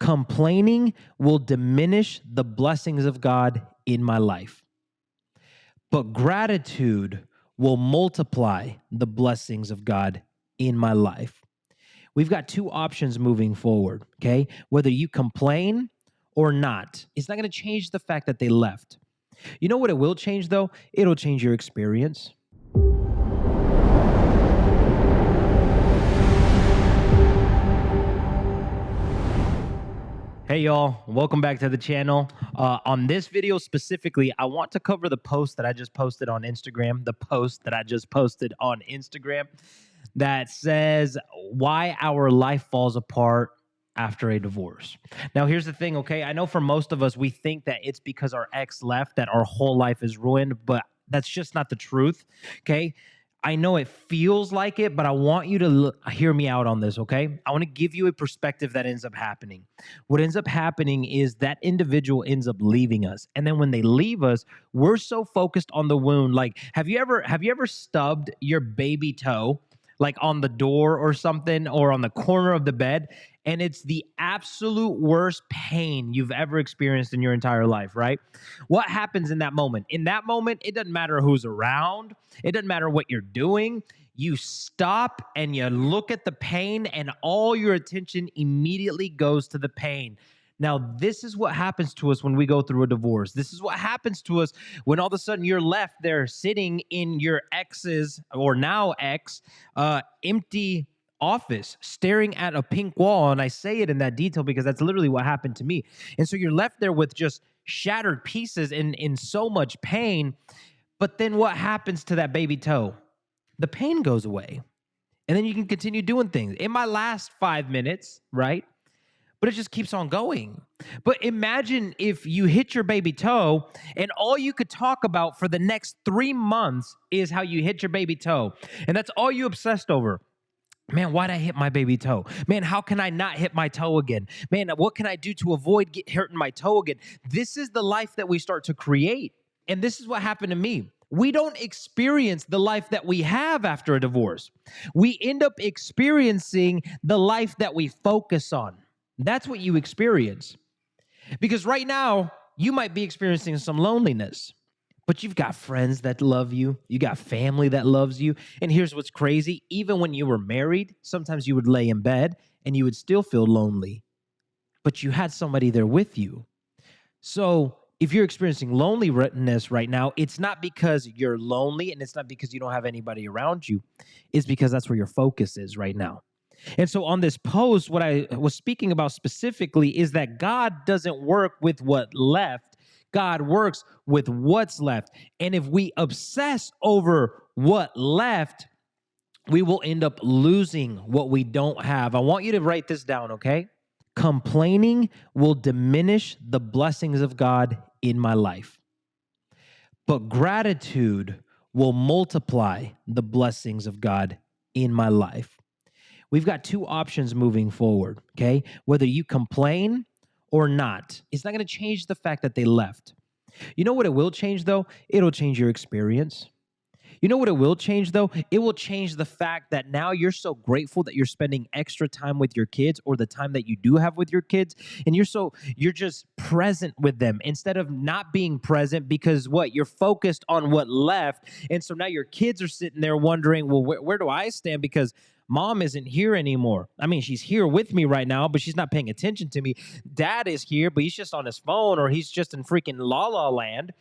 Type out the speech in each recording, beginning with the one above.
Complaining will diminish the blessings of God in my life, but gratitude will multiply the blessings of God in my life. We've got two options moving forward, okay? Whether you complain or not, it's not going to change the fact that they left. You know what it will change, though? It'll change your experience. Hey y'all, welcome back to the channel. On this video specifically, I want to cover the post that I just posted on Instagram, that says why our life falls apart after a divorce. Now, here's the thing, okay? I know for most of us, we think that it's because our ex left that our whole life is ruined, but that's just not the truth, okay? I know it feels like it, but I want you to hear me out on this, okay? I want to give you a perspective that ends up happening. What ends up happening is that individual ends up leaving us. And then when they leave us, we're so focused on the wound. Like, have you ever stubbed your baby toe like on the door or something, or on the corner of the bed? And it's the absolute worst pain you've ever experienced in your entire life, right? What happens in that moment? In that moment, it doesn't matter who's around. It doesn't matter what you're doing. You stop and you look at the pain, and all your attention immediately goes to the pain. Now, this is what happens to us when we go through a divorce. This is what happens to us when all of a sudden you're left there sitting in your ex's, or now ex, empty office, staring at a pink wall. And I say it in that detail because that's literally what happened to me. And so you're left there with just shattered pieces in so much pain. But then what happens to that baby toe? The pain goes away. And then you can continue doing things. It might last 5 minutes, right? But it just keeps on going. But imagine if you hit your baby toe and all you could talk about for the next 3 months is how you hit your baby toe. And that's all you obsessed over. Man, why'd I hit my baby toe? Man, how can I not hit my toe again? Man, what can I do to avoid hurting my toe again? This is the life that we start to create. And this is what happened to me. We don't experience the life that we have after a divorce. We end up experiencing the life that we focus on. That's what you experience. Because right now, you might be experiencing some loneliness, but you've got friends that love you. You got family that loves you. And here's what's crazy. Even when you were married, sometimes you would lay in bed and you would still feel lonely, but you had somebody there with you. So if you're experiencing loneliness right now, it's not because you're lonely and it's not because you don't have anybody around you. It's because that's where your focus is right now. And so on this post, what I was speaking about specifically is that God doesn't work with what left. God works with what's left. And if we obsess over what left, we will end up losing what we don't have. I want you to write this down, okay? Complaining will diminish the blessings of God in my life, but gratitude will multiply the blessings of God in my life. We've got two options moving forward, okay? Whether you complain or not, it's not going to change the fact that they left. You know what it will change, though? It'll change your experience. You know what it will change, though? It will change the fact that now you're so grateful that you're spending extra time with your kids, or the time that you do have with your kids, and you're just present with them instead of not being present because you're focused on what left. And so now your kids are sitting there wondering, well, where do I stand? Because Mom isn't here anymore. I mean, she's here with me right now, but she's not paying attention to me. Dad is here, but he's just on his phone, or he's just in freaking La La Land,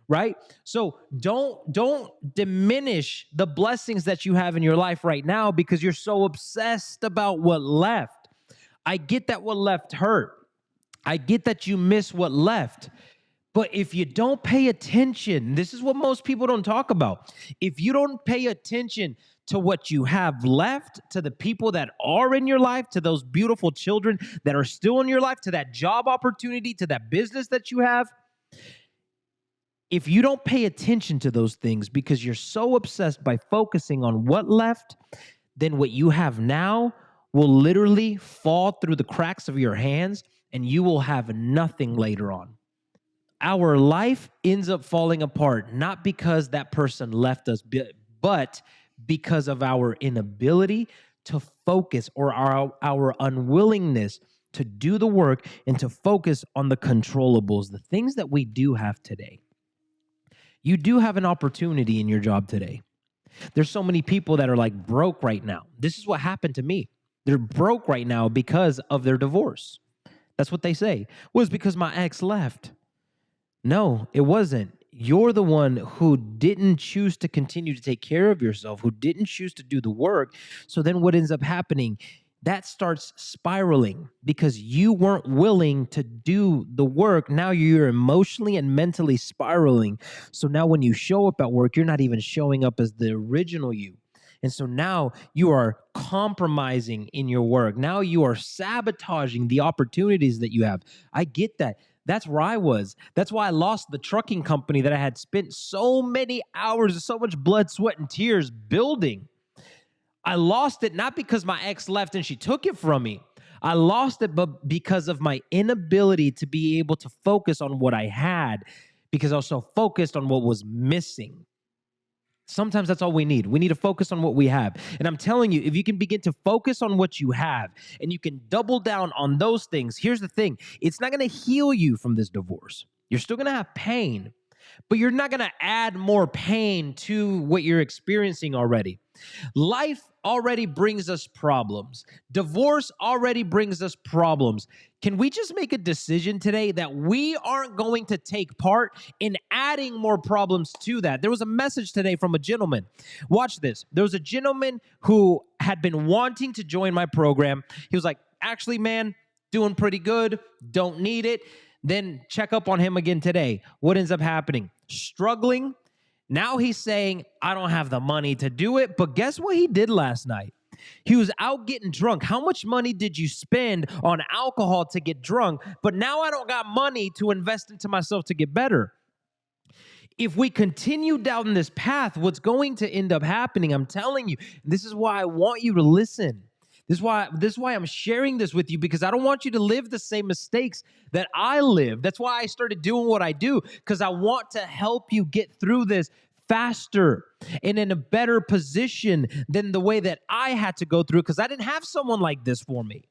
right? So don't diminish the blessings that you have in your life right now because you're so obsessed about what left. I get that what left hurt. I get that you miss what left. But if you don't pay attention, this is what most people don't talk about. If you don't pay attention to what you have left, to the people that are in your life, to those beautiful children that are still in your life, to that job opportunity, to that business that you have, if you don't pay attention to those things because you're so obsessed by focusing on what left, then what you have now will literally fall through the cracks of your hands and you will have nothing later on. Our life ends up falling apart, not because that person left us, but because of our inability to focus, or our unwillingness to do the work and to focus on the controllables, the things that we do have today. You do have an opportunity in your job today. There's so many people that are like broke right now. This is what happened to me. They're broke right now because of their divorce. That's what they say. Well, it's because my ex left. No, it wasn't. You're the one who didn't choose to continue to take care of yourself, who didn't choose to do the work. So then what ends up happening? That starts spiraling because you weren't willing to do the work. Now you're emotionally and mentally spiraling. So now when you show up at work, you're not even showing up as the original you. And so now you are compromising in your work. Now you are sabotaging the opportunities that you have. I get that. That's where I was. That's why I lost the trucking company that I had spent so many hours, so much blood, sweat, and tears building. I lost it not because my ex left and she took it from me. I lost it but because of my inability to be able to focus on what I had, because I was so focused on what was missing. Sometimes that's all we need. We need to focus on what we have. And I'm telling you, if you can begin to focus on what you have and you can double down on those things, here's the thing. It's not going to heal you from this divorce. You're still going to have pain, but you're not going to add more pain to what you're experiencing already. Life already brings us problems. Divorce already brings us problems. Can we just make a decision today that we aren't going to take part in adding more problems to that? There was a message today from a gentleman. Watch this. There was a gentleman who had been wanting to join my program. He was like, actually, man, doing pretty good. Don't need it. Then check up on him again today. What ends up happening? Struggling. Now he's saying, I don't have the money to do it. But guess what he did last night? He was out getting drunk. How much money did you spend on alcohol to get drunk? But now I don't got money to invest into myself to get better. If we continue down this path, what's going to end up happening, I'm telling you, this is why I want you to listen. This is why I'm sharing this with you, because I don't want you to live the same mistakes that I live. That's why I started doing what I do, because I want to help you get through this faster and in a better position than the way that I had to go through, because I didn't have someone like this for me.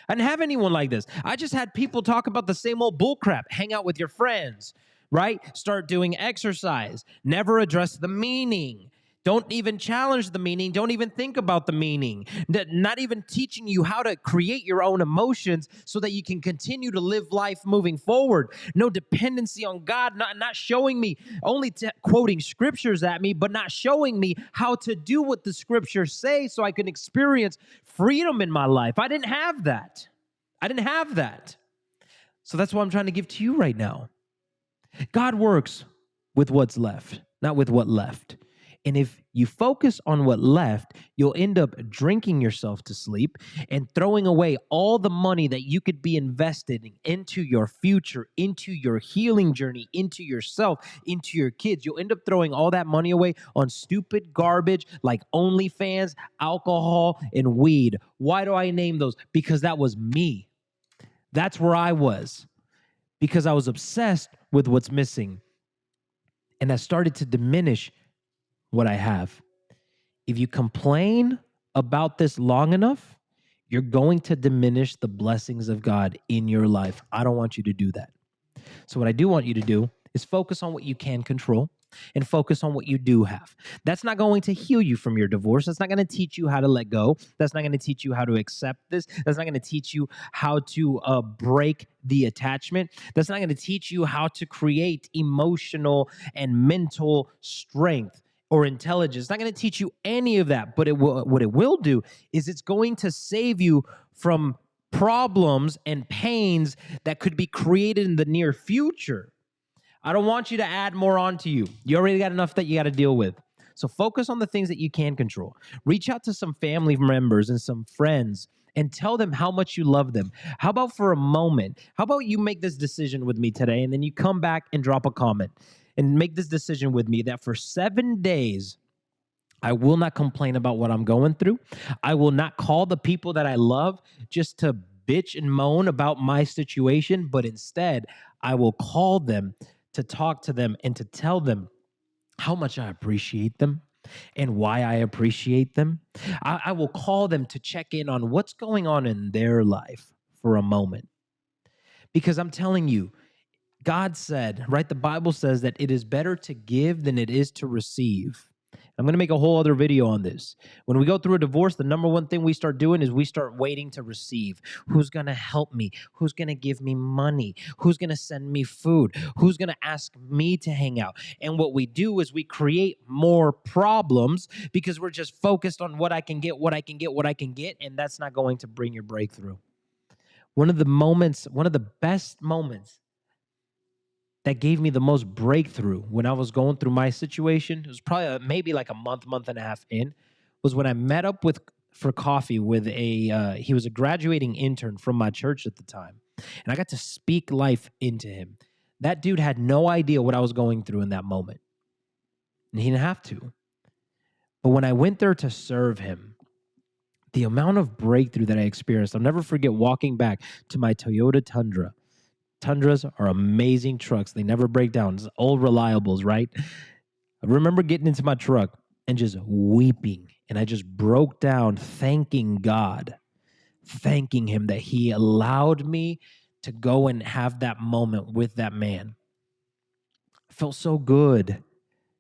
I didn't have anyone like this. I just had people talk about the same old bullcrap. Hang out with your friends, right? Start doing exercise. Never address the meaning. Don't even challenge the meaning. Don't even think about the meaning. Not even teaching you how to create your own emotions so that you can continue to live life moving forward. No dependency on God, not showing me, only quoting scriptures at me, but not showing me how to do what the scriptures say so I can experience freedom in my life. I didn't have that. So that's what I'm trying to give to you right now. God works with what's left, not with what left. And if you focus on what left, you'll end up drinking yourself to sleep and throwing away all the money that you could be invested into your future, into your healing journey, into yourself, into your kids. You'll end up throwing all that money away on stupid garbage like OnlyFans, alcohol, and weed. Why do I name those? Because that was me. That's where I was. Because I was obsessed with what's missing. And I started to diminish what I have. If you complain about this long enough, you're going to diminish the blessings of God in your life. I don't want you to do that. So what I do want you to do is focus on what you can control and focus on what you do have. That's not going to heal you from your divorce. That's not going to teach you how to let go. That's not going to teach you how to accept this. That's not going to teach you how to break the attachment. That's not going to teach you how to create emotional and mental strength or intelligence. It's not going to teach you any of that, but what it will do is it's going to save you from problems and pains that could be created in the near future. I don't want you to add more onto you. You already got enough that you got to deal with. So focus on the things that you can control. Reach out to some family members and some friends and tell them how much you love them. How about for a moment? How about you make this decision with me today, and then you come back and drop a comment and make this decision with me that for 7 days, I will not complain about what I'm going through. I will not call the people that I love just to bitch and moan about my situation, but instead, I will call them to talk to them and to tell them how much I appreciate them and why I appreciate them. I will call them to check in on what's going on in their life for a moment. Because I'm telling you, God said, right? The Bible says that it is better to give than it is to receive. I'm going to make a whole other video on this. When we go through a divorce, the number one thing we start doing is we start waiting to receive. Who's going to help me? Who's going to give me money? Who's going to send me food? Who's going to ask me to hang out? And what we do is we create more problems because we're just focused on what I can get, what I can get, what I can get, and that's not going to bring your breakthrough. One of the best moments that gave me the most breakthrough when I was going through my situation, it was probably maybe like a month and a half in, was when I met up for coffee with he was a graduating intern from my church at the time. And I got to speak life into him. That dude had no idea what I was going through in that moment. And he didn't have to. But when I went there to serve him, the amount of breakthrough that I experienced, I'll never forget walking back to my Toyota Tundra. Tundras are amazing trucks. They never break down. It's old reliables, right? I remember getting into my truck and just weeping. And I just broke down thanking God, thanking him that he allowed me to go and have that moment with that man. It felt so good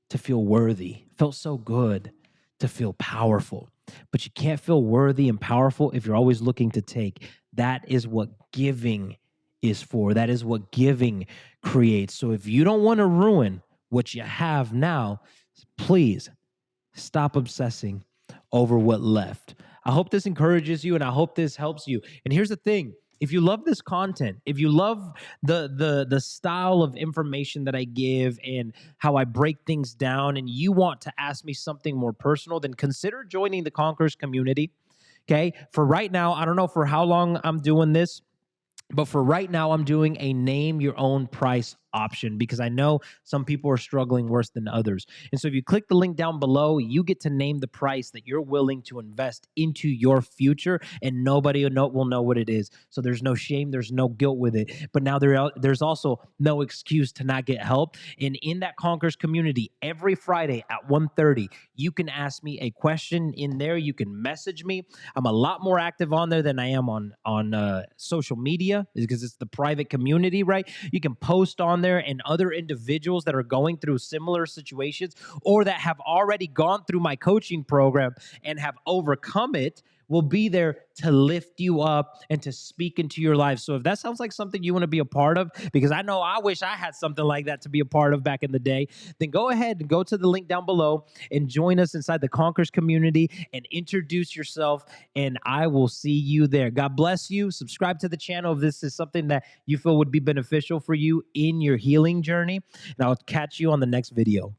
to feel worthy. It felt so good to feel powerful. But you can't feel worthy and powerful if you're always looking to take. That is what giving is for. That is what giving creates. So if you don't want to ruin what you have now, please stop obsessing over what left. I hope this encourages you and I hope this helps you. And here's the thing. If you love this content, if you love the style of information that I give and how I break things down, and you want to ask me something more personal, then consider joining the Conquerors community. Okay? For right now, I don't know for how long I'm doing this, but for right now, I'm doing a name your own price option because I know some people are struggling worse than others. And so if you click the link down below, you get to name the price that you're willing to invest into your future, and nobody will know what it is. So there's no shame, there's no guilt with it. But now there's also no excuse to not get help. And in that Conquerors community, every Friday at 1:30, you can ask me a question in there. You can message me. I'm a lot more active on there than I am on social media because it's the private community, right? You can post on there, and other individuals that are going through similar situations or that have already gone through my coaching program and have overcome it will be there to lift you up and to speak into your life. So if that sounds like something you want to be a part of, because I know I wish I had something like that to be a part of back in the day, then go ahead and go to the link down below and join us inside the Conquerors community and introduce yourself, and I will see you there. God bless you. Subscribe to the channel if this is something that you feel would be beneficial for you in your healing journey, and I'll catch you on the next video.